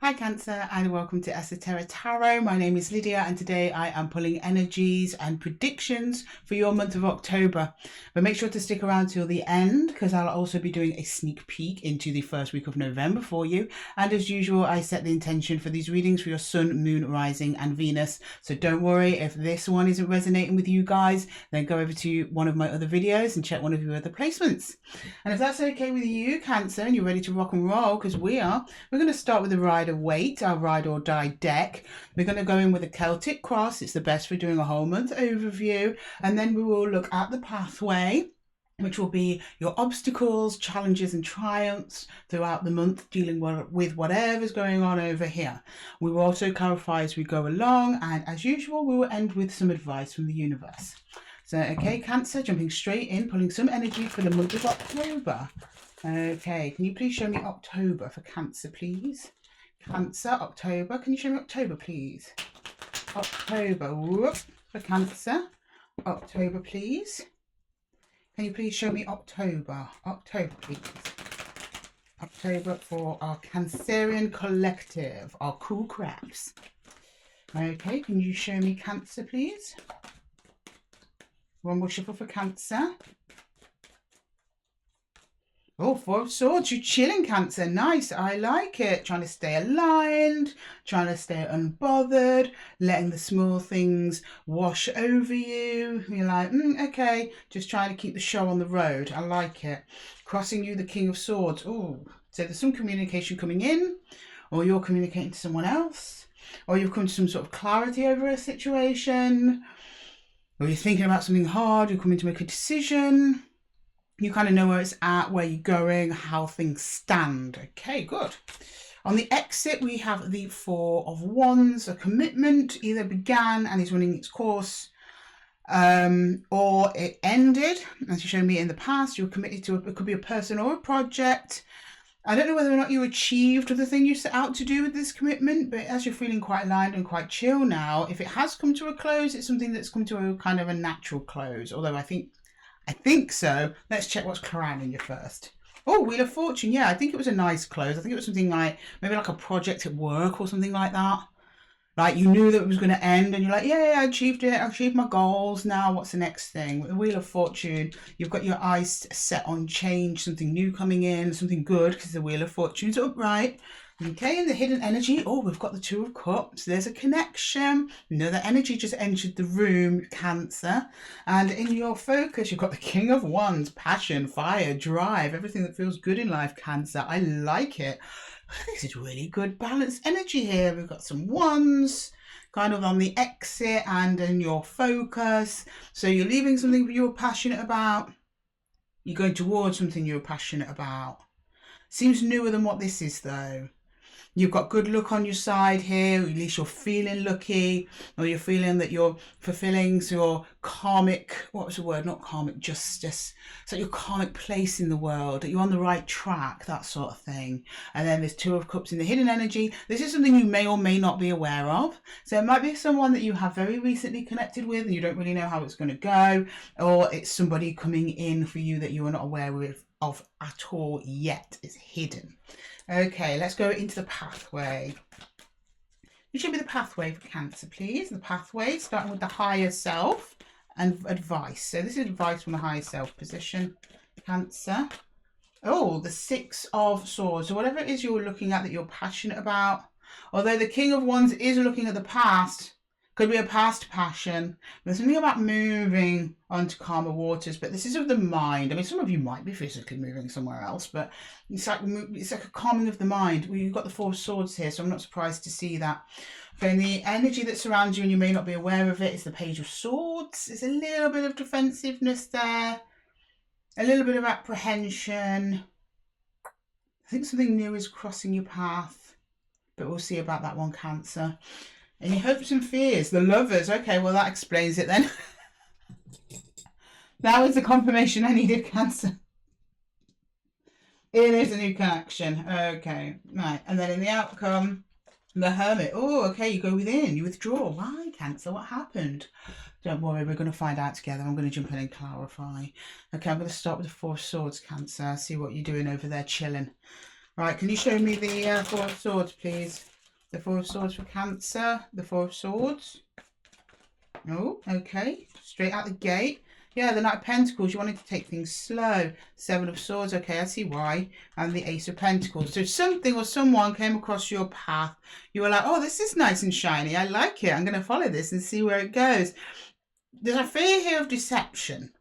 Hi Cancer and welcome to Esotera Tarot. My name is Lydia and today I am pulling energies and predictions for your month of October. But make sure to stick around till the end because I'll also be doing a sneak peek into the first week of November for you. And as usual, I set the intention for these readings for your Sun, Moon, Rising and Venus. So don't worry if this one isn't resonating with you guys, then go over to one of my other videos and check one of your other placements. And if that's okay with you, Cancer, and you're ready to rock and roll, because we're going to start with the Rider Waite, our Ride or Die deck. We're going to go in with a Celtic Cross. It's the best for doing a whole month overview. And then we will look at the pathway, which will be your obstacles, challenges and triumphs throughout the month, dealing with whatever's going on over here. We will also clarify as we go along, and as usual, we will end with some advice from the universe. So, okay, Cancer, jumping straight in, pulling some energy for the month of October. Okay, can you please show me October for Cancer, please? Cancer, October. Can you show me October, please? October, whoop, for Cancer. October, please. Can you please show me October? October, please. October for our Cancerian collective, our cool craps. Okay, can you show me Cancer, please? One more shuffle for Cancer. Oh, Four of Swords, you're chilling, Cancer. Nice, I like it. Trying to stay aligned, trying to stay unbothered, letting the small things wash over you. You're like, okay, just trying to keep the show on the road. I like it. Crossing you, the King of Swords. Oh, so there's some communication coming in, or you're communicating to someone else, or you've come to some sort of clarity over a situation, or you're thinking about something hard, you're coming to make a decision. You kind of know where it's at, where you're going, how things stand. Okay, good. On the exit, we have the Four of Wands. A commitment either began and is running its course, or it ended. As you showed me in the past, you were committed to it could be a person or a project. I don't know whether or not you achieved the thing you set out to do with this commitment, but as you're feeling quite aligned and quite chill now, if it has come to a close, it's something that's come to a kind of a natural close. Although I think so. Let's check what's crowning you first. Oh, Wheel of Fortune. Yeah, I think it was a nice close. I think it was something like maybe like a project at work or something like that. Like you knew that it was going to end and you're like, yeah, I achieved it. I achieved my goals. Now what's the next thing? With the Wheel of Fortune, you've got your eyes set on change, something new coming in, something good because the Wheel of Fortune's upright. Okay, and the hidden energy, oh, we've got the Two of Cups. There's a connection. Another energy just entered the room, Cancer. And in your focus, you've got the King of Wands, passion, fire, drive, everything that feels good in life, Cancer. I like it. This is really good balanced energy here. We've got some wands kind of on the exit and in your focus. So you're leaving something you're passionate about. You're going towards something you're passionate about. Seems newer than what this is though. You've got good luck on your side here, at least you're feeling lucky, or you're feeling that you're fulfilling your karmic, what was the word, not karmic, justice. So your karmic place in the world, that you're on the right track, that sort of thing. And then there's Two of Cups in the hidden energy. This is something you may or may not be aware of. So it might be someone that you have very recently connected with and you don't really know how it's going to go, or it's somebody coming in for you that you are not aware of at all yet. It's hidden. Okay, let's go into the pathway. You should be the pathway for Cancer, please. The pathway, starting with the higher self and advice. So this is advice from the higher self position, Cancer. Oh, the Six of Swords. So whatever it is you're looking at that you're passionate about, although the King of Wands is looking at the past, could be a past passion. There's something about moving onto calmer waters, but this is of the mind. I mean, some of you might be physically moving somewhere else, but it's like a calming of the mind. Well, you've got the Four of Swords here, so I'm not surprised to see that. But the energy that surrounds you, and you may not be aware of it, is the Page of Swords. There's a little bit of defensiveness there, a little bit of apprehension. I think something new is crossing your path, but we'll see about that one, Cancer. Any hopes and fears? The Lovers. Okay, well, that explains it then. That was the confirmation I needed, Cancer. It is a new connection. Okay, right. And then in the outcome, the Hermit. Oh, okay, you go within. You withdraw. Why, Cancer? What happened? Don't worry, we're going to find out together. I'm going to jump in and clarify. Okay, I'm going to start with the Four of Swords, Cancer. See what you're doing over there chilling. Right, can you show me the Four of Swords, please? The Four of Swords for Cancer. The Four of Swords. Oh, okay. Straight out the gate. Yeah, the Knight of Pentacles. You wanted to take things slow. Seven of Swords. Okay, I see why. And the Ace of Pentacles. So something or someone came across your path. You were like, oh, this is nice and shiny. I like it. I'm going to follow this and see where it goes. There's a fear here of deception.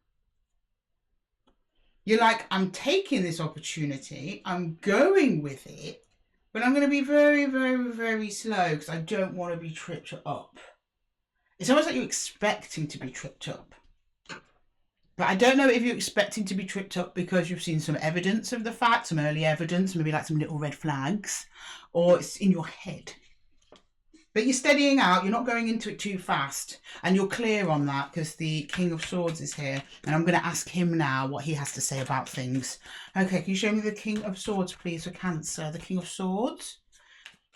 You're like, I'm taking this opportunity. I'm going with it. But I'm going to be very, very, very slow because I don't want to be tripped up. It's almost like you're expecting to be tripped up. But I don't know if you're expecting to be tripped up because you've seen some evidence of the fact, some early evidence, maybe like some little red flags, or it's in your head. But you're steadying out, you're not going into it too fast, and you're clear on that because the King of Swords is here, and I'm going to ask him now what he has to say about things. Okay, can you show me the King of Swords, please, for Cancer? The King of Swords.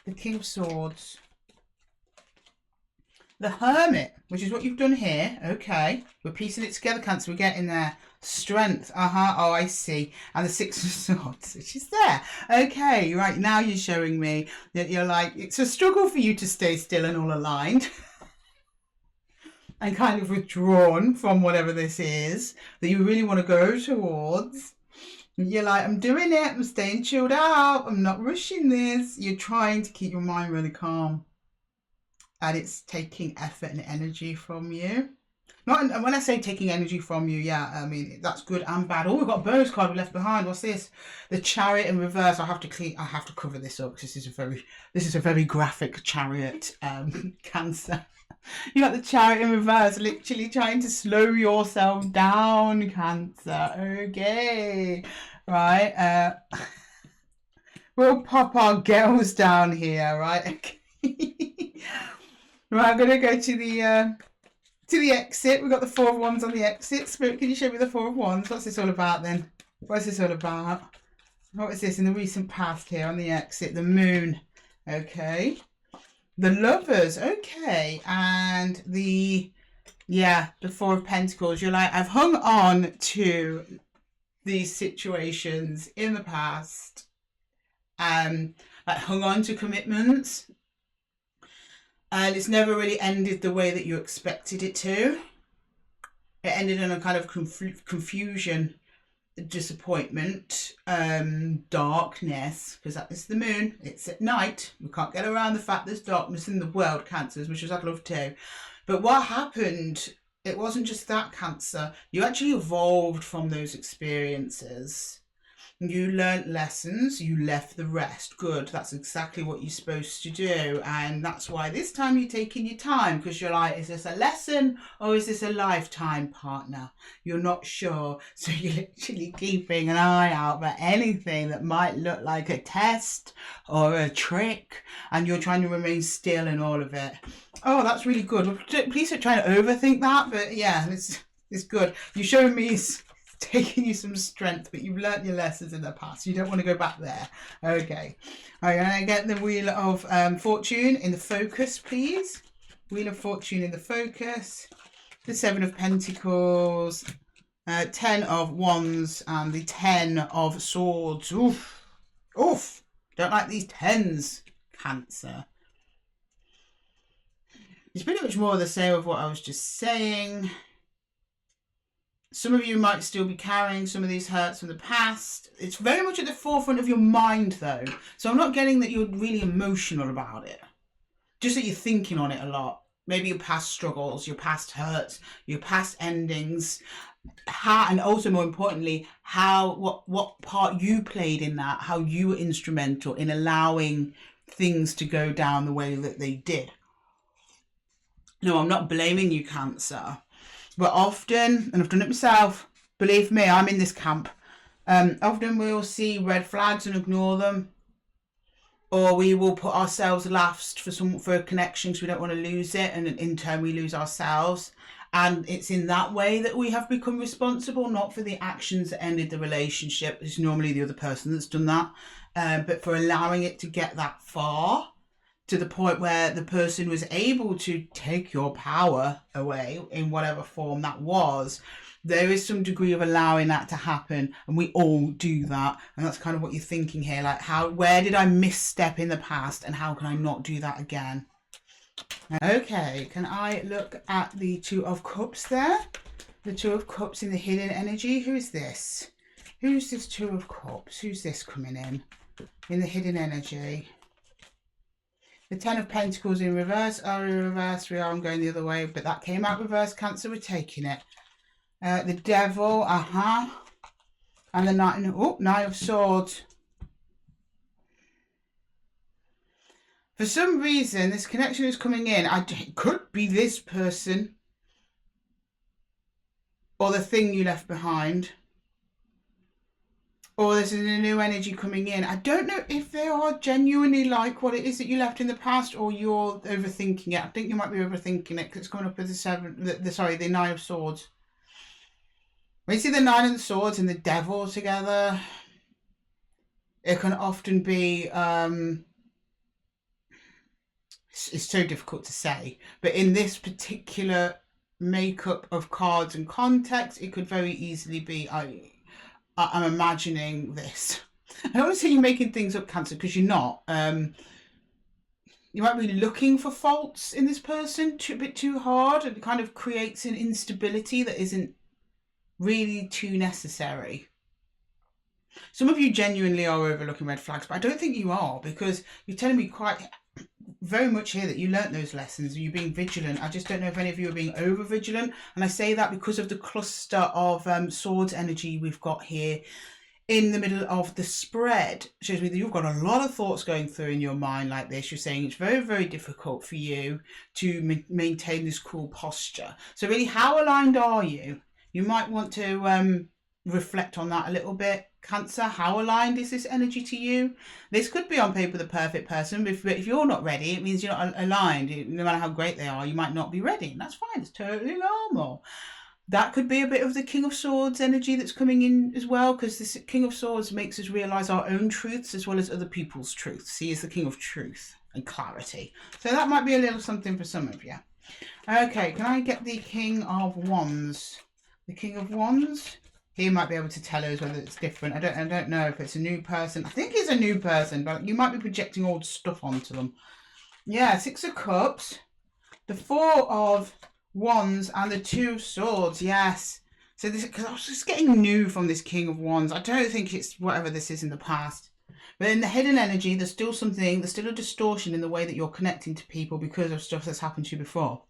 The King of Swords. The Hermit, which is what you've done here. Okay. We're piecing it together, Cancer. We're getting there. Strength. Oh, I see. And the Six of Swords, which is there. Okay, right. Now you're showing me that you're like, it's a struggle for you to stay still and all aligned. And kind of withdrawn from whatever this is that you really want to go towards. You're like, I'm doing it. I'm staying chilled out. I'm not rushing this. You're trying to keep your mind really calm. And it's taking effort and energy from you. Not when I say taking energy from you, yeah, I mean that's good and bad. Oh, we've got a bonus card we left behind. What's this? The Chariot in reverse. I have to cover this up because this is a very graphic Chariot Cancer. You got the Chariot in reverse, literally trying to slow yourself down, Cancer. Okay, right. We'll pop our girls down here, right? Okay. Right, I'm gonna go to the exit. We've got the Four of Wands on the exit. Spirit, can you show me the Four of Wands? What's this all about then? What's this all about? What is this in the recent past here on the exit? The Moon. Okay. The Lovers. Okay. And the Four of Pentacles. You're like, I've hung on to these situations in the past. Like hung on to commitments. And it's never really ended the way that you expected it to. It ended in a kind of confusion, disappointment, darkness, because that is the Moon. It's at night. We can't get around the fact there's darkness in the world, Cancer, as much as I'd love to. But what happened, it wasn't just that, Cancer. You actually evolved from those experiences. You learnt lessons, you left the rest. Good, that's exactly what you're supposed to do. And that's why this time you're taking your time, because you're like, is this a lesson or is this a lifetime partner? You're not sure. So you're literally keeping an eye out for anything that might look like a test or a trick. And you're trying to remain still in all of it. Oh, that's really good. Please don't try to overthink that. But yeah, it's good. You're showing me taking you some strength, but you've learnt your lessons in the past. You don't want to go back there. Okay. I'm going to get the Wheel of Fortune in the focus, please. Wheel of Fortune in the focus. The Seven of Pentacles. 10 of Wands and the 10 of Swords. Oof. Oof. Don't like these 10s, Cancer. It's pretty much more the same of what I was just saying. Some of you might still be carrying some of these hurts from the past. It's very much at the forefront of your mind, though. So I'm not getting that you're really emotional about it. Just that you're thinking on it a lot. Maybe your past struggles, your past hurts, your past endings. And also, more importantly, what part you played in that, how you were instrumental in allowing things to go down the way that they did. No, I'm not blaming you, Cancer. But often, and I've done it myself, believe me, I'm in this camp. Often we'll see red flags and ignore them. Or we will put ourselves last for a connection because we don't want to lose it. And in turn, we lose ourselves. And it's in that way that we have become responsible, not for the actions that ended the relationship. It's normally the other person that's done that. But for allowing it to get that far. to the point where the person was able to take your power away in whatever form that was. There is some degree of allowing that to happen, and we all do that. And that's kind of what you're thinking here, like where did I misstep in the past, and how can I not do that again? Okay, can I look at the Two of Cups there? The Two of Cups in the hidden energy. Who's this? Who's this Two of Cups? Who's this coming in the hidden energy? The Ten of Pentacles in reverse. Oh, in reverse. I'm going the other way, but that came out reverse. Cancer, we're taking it. The Devil, and the Nine of Swords. For some reason, this connection is coming in. It could be this person, or the thing you left behind, or this is a new energy coming in. I don't know if they are genuinely like what it is that you left in the past, or you're overthinking it. I think you might be overthinking it because it's coming up with the Nine of Swords. When you see the Nine of Swords and the Devil together, it can often be, it's so difficult to say, but in this particular makeup of cards and context, it could very easily be, I'm imagining this. I don't want to say you're making things up, Cancer, because you're not. You might be looking for faults in this person a bit too hard, and it kind of creates an instability that isn't really too necessary. Some of you genuinely are overlooking red flags, but I don't think you are, because you're telling me quite very much here that you learnt those lessons, you're being vigilant. I just don't know if any of you are being over vigilant, and I say that because of the cluster of swords energy we've got here in the middle of the spread. It shows me that you've got a lot of thoughts going through in your mind like this. You're saying it's very, very difficult for you to maintain this cool posture. So really, how aligned are you? You might want to reflect on that a little bit, Cancer. How aligned is this energy to you? This could be on paper the perfect person, but if you're not ready, it means you're not aligned. No matter how great they are, you might not be ready. And that's fine. It's totally normal. That could be a bit of the King of Swords energy that's coming in as well, because this King of Swords makes us realise our own truths as well as other people's truths. He is the King of Truth and Clarity. So that might be a little something for some of you. Okay, can I get the King of Wands? The King of Wands, he might be able to tell us whether it's different. I don't know if it's a new person. I think it's a new person, but you might be projecting old stuff onto them. Yeah, Six of Cups, the Four of Wands, and the Two of Swords. Yes. So this, because I was just getting new from this King of Wands. I don't think it's whatever this is in the past. But in the hidden energy, there's still something, there's still a distortion in the way that you're connecting to people because of stuff that's happened to you before.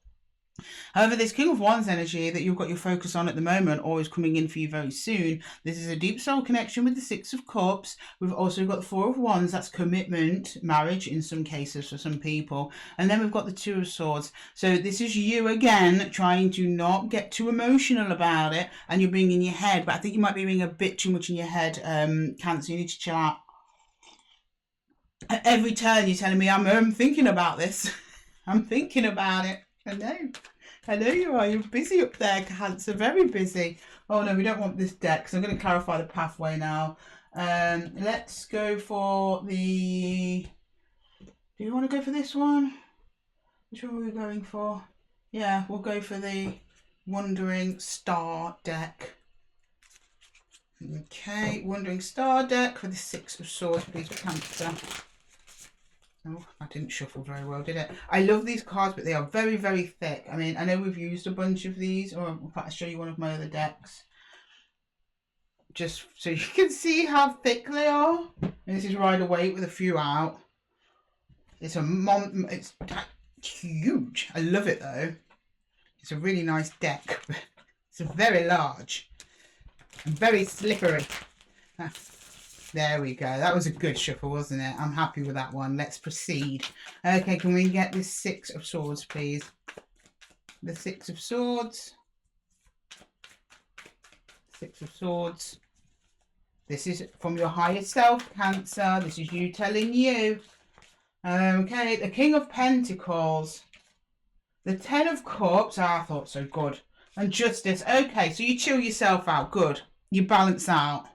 However, this King of Wands energy that you've got your focus on at the moment, or is coming in for you very soon, this is a deep soul connection with the Six of Cups. We've also got the Four of Wands, that's commitment, marriage in some cases for some people. And then we've got the Two of Swords. So this is you again trying to not get too emotional about it, and you're being in your head. But I think you might be being a bit too much in your head, Cancer. You need to chill out. At every turn you're telling me I'm thinking about this. I'm thinking about it. I know you are. You're busy up there, Cancer. Very busy. Oh no, we don't want this deck, so I'm going to clarify the pathway now. Let's go for the... Do you want to go for this one? Which one are we going for? Yeah, we'll go for the Wandering Star deck. Okay, Wandering Star deck for the Six of Swords, please, for Cancer. Oh, I didn't shuffle very well, did it? I love these cards, but they are very, very thick. I mean, I know we've used a bunch of these, or in fact, I'll show you one of my other decks. Just so you can see how thick they are. And this is Rider-Waite with a few out. It's it's huge. I love it though. It's a really nice deck. It's very large and very slippery. There we go. That was a good shuffle, wasn't it? I'm happy with that one. Let's proceed. Okay, can we get this Six of Swords, please? The Six of Swords. Six of Swords. This is from your higher self, Cancer. This is you telling you. Okay, the King of Pentacles. The Ten of Cups. I thought so. Good. And Justice. Okay, so you chill yourself out. Good. You balance out.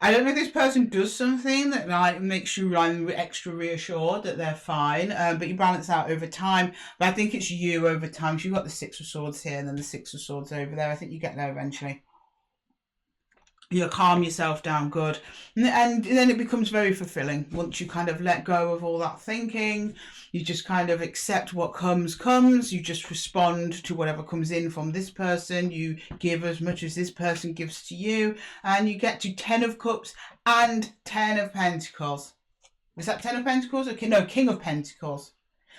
I don't know if this person does something that like makes you extra reassured that they're fine, but you balance out over time. But I think it's you over time. So you've got the Six of Swords here and then the Six of Swords over there. I think you get there eventually. You calm yourself down good, and then it becomes very fulfilling once you kind of let go of all that thinking. You just kind of accept what comes. You just respond to whatever comes in from this person. You give as much as this person gives to you, and you get to 10 of Cups and 10 of Pentacles. Is that 10 of Pentacles? Okay, no, King of Pentacles.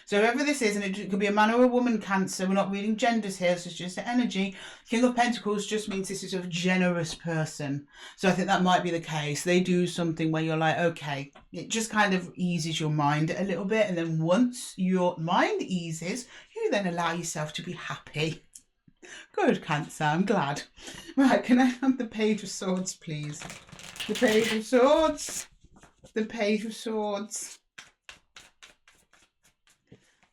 So whoever this is, and it could be a man or a woman, Cancer, we're not reading genders here, so it's just the energy. King of Pentacles just means this is a generous person. So I think that might be the case. They do something where you're like, okay, it just kind of eases your mind a little bit. And then once your mind eases, you then allow yourself to be happy. Good, Cancer, I'm glad. Right, can I have the Page of Swords, please? The Page of Swords. The Page of Swords.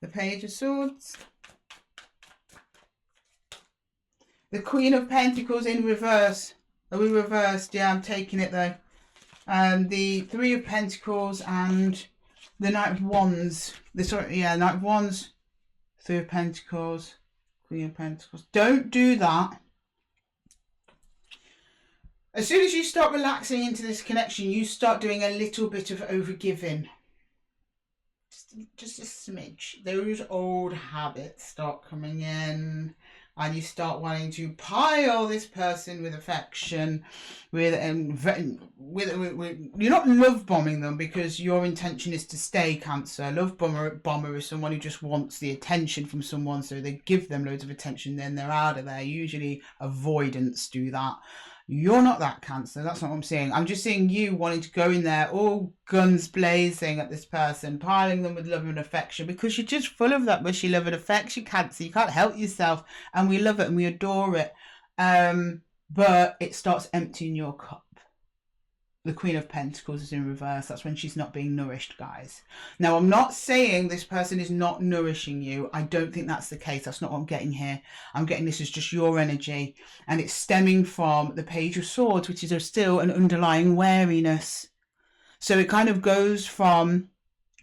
The Page of Swords. The Queen of Pentacles in reverse. Are we reversed? Yeah, I'm taking it though. The Three of Pentacles and the Knight of Wands. Knight of Wands. Three of Pentacles. Queen of Pentacles. Don't do that. As soon as you start relaxing into this connection, you start doing a little bit of overgiving. Just a smidge. Those old habits start coming in, and you start wanting to pile this person with affection, with you're not love bombing them because your intention is to stay, Cancer. Love bomber is someone who just wants the attention from someone, so they give them loads of attention, then they're out of there. Usually avoidance do that. You're not that, Cancer. That's not what I'm saying. I'm just seeing you wanting to go in there all guns blazing at this person, piling them with love and affection because you're just full of that mushy love and affection, Cancer. You can't help yourself, and we love it and we adore it. But it starts emptying your cup. The Queen of Pentacles is in reverse. That's when she's not being nourished, guys. Now, I'm not saying this person is not nourishing you. I don't think that's the case. That's not what I'm getting here. I'm getting this as just your energy. And it's stemming from the Page of Swords, which is still an underlying wariness. So it kind of goes from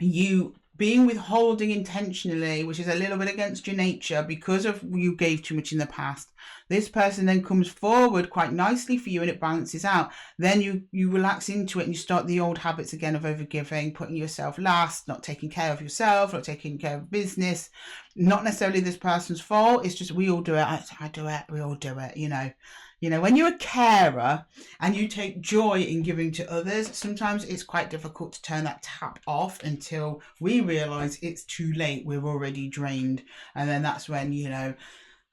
you being withholding intentionally, which is a little bit against your nature because of you gave too much in the past. This person then comes forward quite nicely for you and it balances out. Then you relax into it and you start the old habits again of overgiving, putting yourself last, not taking care of yourself, not taking care of business. Not necessarily this person's fault. It's just we all do it. I do it. We all do it, you know. You know, when you're a carer and you take joy in giving to others, sometimes it's quite difficult to turn that tap off until we realise it's too late. We're already drained. And then that's when, you know,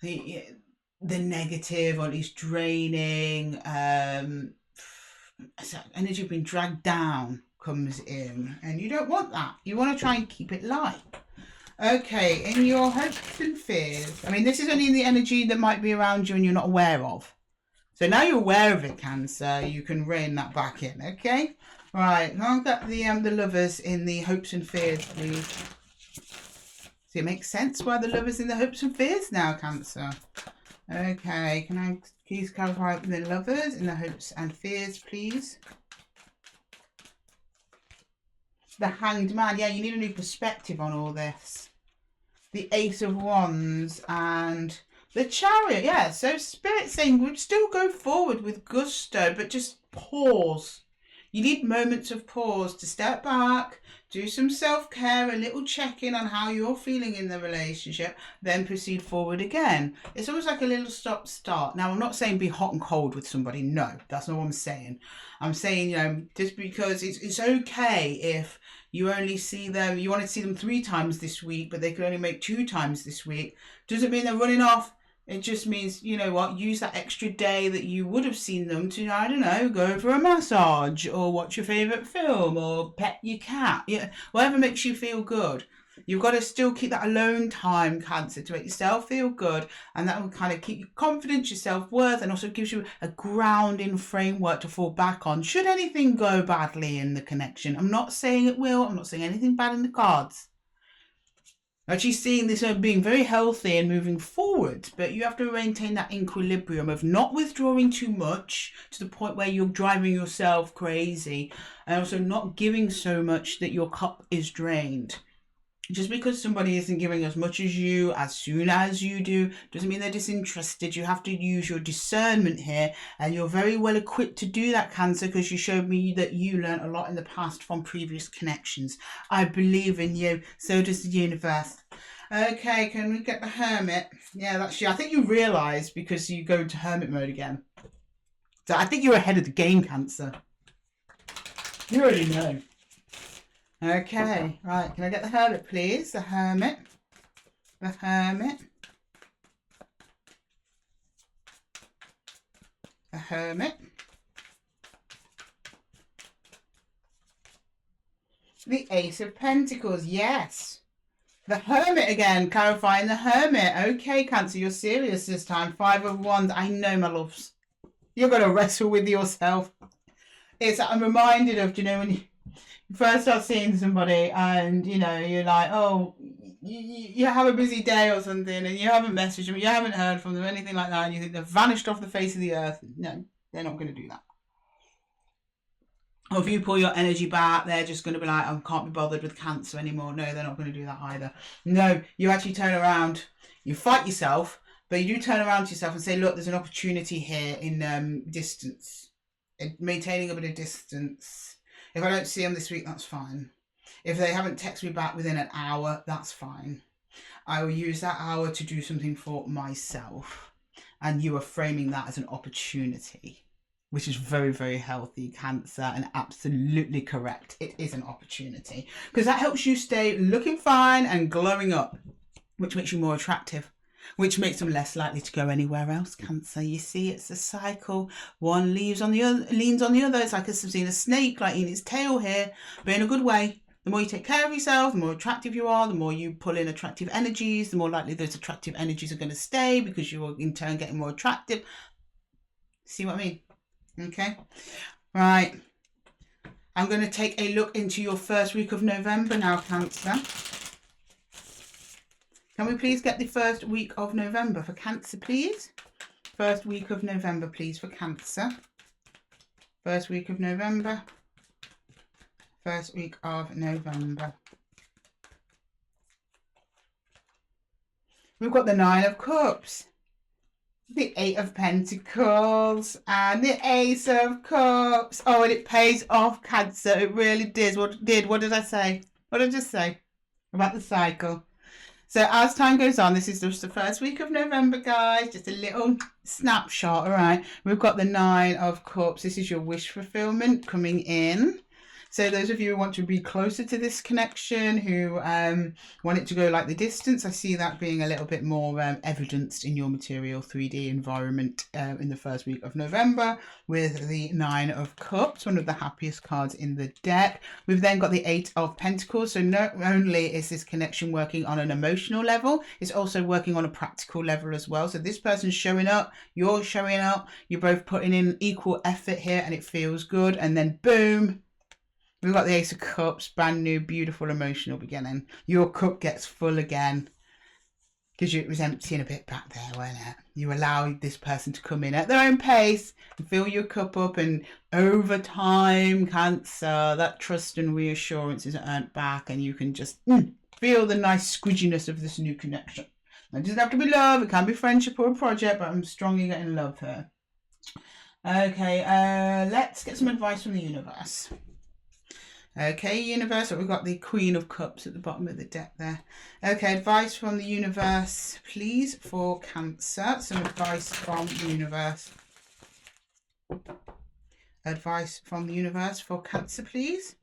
the negative or at least draining energy being dragged down comes in. And you don't want that. You want to try and keep it light. Okay, in your hopes and fears. I mean, this is only the energy that might be around you and you're not aware of. So now you're aware of it, Cancer, you can rein that back in, okay? Right, now I've got the Lovers in the hopes and fears, please. So it makes sense why the Lovers in the hopes and fears now, Cancer. Okay, can I please clarify the Lovers in the hopes and fears, please? The Hanged Man, yeah, you need a new perspective on all this. The Ace of Wands and the Chariot, yeah. So Spirit's saying we'd still go forward with gusto, but just pause. You need moments of pause to step back, do some self-care, a little check-in on how you're feeling in the relationship, then proceed forward again. It's almost like a little stop-start. Now, I'm not saying be hot and cold with somebody. No, that's not what I'm saying. I'm saying, you know, just because it's okay if you only see them, you want to see them 3 times this week, but they can only make 2 times this week. Doesn't mean they're running off. It just means, you know what, use that extra day that you would have seen them to, I don't know, go for a massage or watch your favourite film or pet your cat. Yeah, whatever makes you feel good. You've got to still keep that alone time, Cancer, to make yourself feel good. And that will kind of keep your confidence, your self-worth, and also gives you a grounding framework to fall back on should anything go badly in the connection. I'm not saying it will. I'm not saying anything bad in the cards. Actually seeing this as being very healthy and moving forward, but you have to maintain that equilibrium of not withdrawing too much to the point where you're driving yourself crazy, and also not giving so much that your cup is drained. Just because somebody isn't giving as much as you as soon as you do doesn't mean they're disinterested. You have to use your discernment here, and you're very well equipped to do that, Cancer, because you showed me that you learned a lot in the past from previous connections. I believe in you. So does the universe. Okay, can we get the Hermit? Yeah, that's you. I think you realise because you go into Hermit mode again. So I think you're ahead of the game, Cancer. You already know. Okay, right, can I get the Hermit, please? The Hermit. The Hermit. The Hermit. The Ace of Pentacles, yes. The Hermit again, clarifying the Hermit. Okay, Cancer, you're serious this time. 5 of Wands. I know, my loves. You're going to wrestle with yourself. I'm reminded of, you know, when you first start seeing somebody and, you know, you're like, oh, you have a busy day or something and you haven't messaged them, you haven't heard from them, anything like that, and you think they've vanished off the face of the earth. No, they're not going to do that. Or if you pull your energy back, they're just going to be like, I can't be bothered with Cancer anymore. No, they're not going to do that either. No, you actually turn around, you fight yourself, but you do turn around to yourself and say, look, there's an opportunity here in distance, in maintaining a bit of distance. If I don't see them this week, that's fine. If they haven't texted me back within an hour, that's fine. I will use that hour to do something for myself. And you are framing that as an opportunity, which is very, very healthy, Cancer, and absolutely correct. It is an opportunity because that helps you stay looking fine and glowing up, which makes you more attractive, which makes them less likely to go anywhere else, Cancer. You see, it's a cycle. One leans on the other. It's like I've seen a snake, like in its tail here, but in a good way. The more you take care of yourself, the more attractive you are, the more you pull in attractive energies, the more likely those attractive energies are going to stay because you're in turn getting more attractive. See what I mean? Okay. Right. I'm going to take a look into your first week of November now, Cancer. Can we please get the first week of November for Cancer, please? First week of November, please, for Cancer. First week of November. First week of November. We've got the 9 of Cups, the 8 of Pentacles, and the Ace of Cups. Oh, and it pays off, Cancer. It really did. What did I say? What did I just say about the cycle? So as time goes on, this is just the first week of November, guys. Just a little snapshot, all right? We've got the 9 of Cups. This is your wish fulfillment coming in. So those of you who want to be closer to this connection, who want it to go like the distance, I see that being a little bit more evidenced in your material 3D environment in the first week of November with the 9 of Cups, one of the happiest cards in the deck. We've then got the 8 of Pentacles. So not only is this connection working on an emotional level, it's also working on a practical level as well. So this person's showing up, you're showing up, you're both putting in equal effort here and it feels good. And then boom, we've got the Ace of Cups, brand new, beautiful, emotional beginning. Your cup gets full again because it was emptying a bit back there, wasn't it? You allow this person to come in at their own pace and fill your cup up, and over time, Cancer, that trust and reassurance is earned back, and you can just feel the nice squidginess of this new connection. It doesn't have to be love, it can be friendship or a project, but I'm strongly getting love here. Okay, let's get some advice from the universe. Okay, universe, we've got the Queen of Cups at the bottom of the deck there. Okay, advice from the universe, please, for Cancer. Some advice from the universe. Advice from the universe for Cancer, please.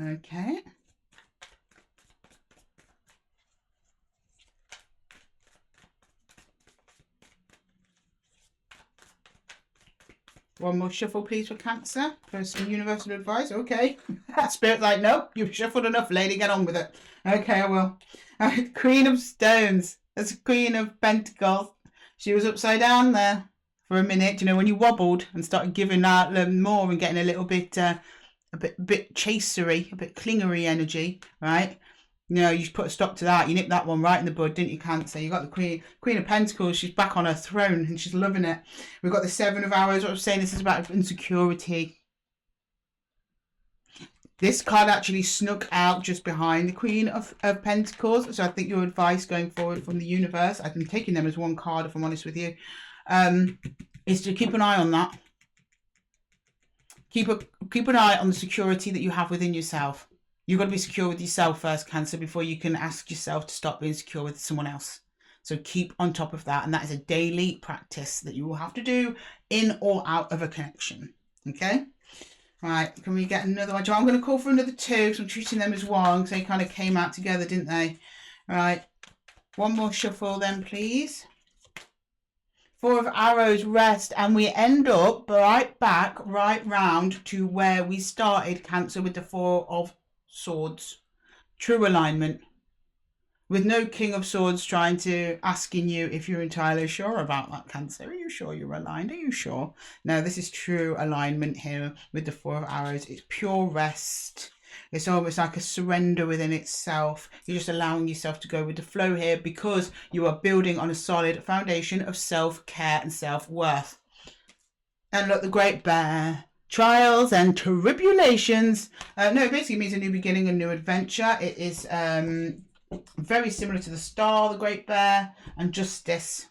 Okay. One more shuffle, please, for Cancer. For some universal advice. Okay. Spirit's like, nope, you've shuffled enough, lady. Get on with it. Okay, I will. Queen of Stones. That's Queen of Pentacles. She was upside down there for a minute. You know, when you wobbled and started giving out more and getting a little bit, a bit chasery, a bit clingery energy, right? You know, you put a stop to that. You nipped that one right in the bud, didn't you, Cancer? You got the Queen of Pentacles. She's back on her throne and she's loving it. We've got the Seven of Arrows. What I'm saying, this is about insecurity. This card actually snuck out just behind the Queen of Pentacles. So I think your advice going forward from the universe, I'm taking them as one card if I'm honest with you, is to keep an eye on that. Keep an eye on the security that you have within yourself. You've got to be secure with yourself first, Cancer, before you can ask yourself to stop being secure with someone else. So keep on top of that. And that is a daily practice that you will have to do in or out of a connection. Okay? Right, can we get another one? I'm going to call for another two because I'm treating them as one because they kind of came out together, didn't they? Right, one more shuffle then, please. Four of Arrows, rest, and we end up right back, right round to where we started, Cancer, with the Four of Swords. True alignment. With no King of Swords trying to asking you if you're entirely sure about that, Cancer. Are you sure you're aligned? Are you sure? No, this is true alignment here with the Four of Arrows. It's pure rest. It's almost like a surrender within itself. You're just allowing yourself to go with the flow here because you are building on a solid foundation of self-care and self-worth. And look, the Great Bear. Trials and tribulations. No, it basically means a new beginning, a new adventure. It is very similar to the Star, the Great Bear, and Justice.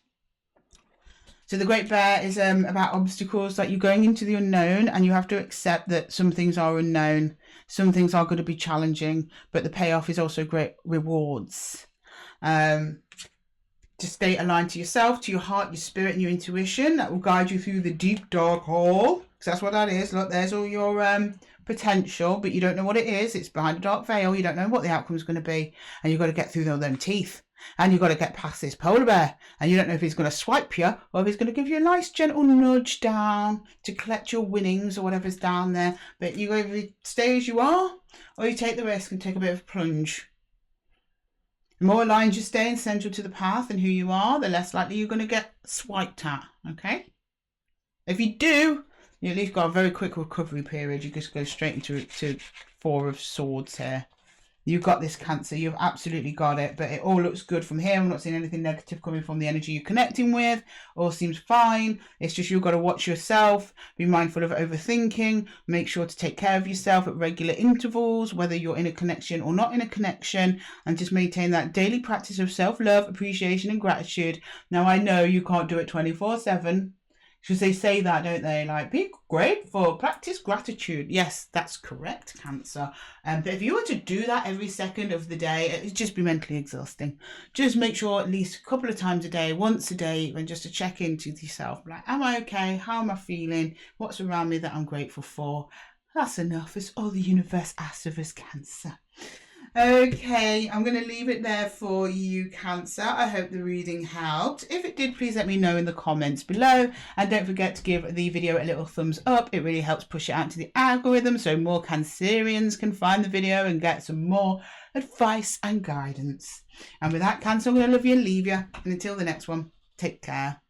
So the Great Bear is about obstacles, like you're going into the unknown and you have to accept that some things are unknown. Some things are going to be challenging, but the payoff is also great rewards. To stay aligned to yourself, to your heart, your spirit, and your intuition. That will guide you through the deep, dark hole. Because that's what that is. Look, there's all your potential, but you don't know what it is. It's behind a dark veil. You don't know what the outcome is going to be. And you've got to get through all them teeth. And you've got to get past this polar bear. And you don't know if he's going to swipe you or if he's going to give you a nice gentle nudge down to collect your winnings or whatever's down there. But you either stay as you are or you take the risk and take a bit of a plunge. The more aligned you stay and central to the path and who you are, the less likely you're going to get swiped at, okay? If you do, you at least got a very quick recovery period. You just go straight into Four of Swords here. You've got this, Cancer. You've absolutely got it. But it all looks good from here. I'm not seeing anything negative coming from the energy you're connecting with. All seems fine. It's just you've got to watch yourself. Be mindful of overthinking. Make sure to take care of yourself at regular intervals, whether you're in a connection or not in a connection. And just maintain that daily practice of self-love, appreciation and gratitude. Now, I know you can't do it 24/7. Because they say that, don't they? Like, be grateful, practice gratitude. Yes, that's correct, Cancer. But if you were to do that every second of the day, it'd just be mentally exhausting. Just make sure at least a couple of times a day, once a day, even just to check into yourself. Like, am I okay? How am I feeling? What's around me that I'm grateful for? That's enough. It's all the universe asks of us, Cancer. Okay, I'm going to leave it there for you, Cancer. I hope the reading helped. If it did, please let me know in the comments below. And don't forget to give the video a little thumbs up. It really helps push it out to the algorithm so more Cancerians can find the video and get some more advice and guidance. And with that, Cancer, I'm going to love you and leave you. And until the next one, take care.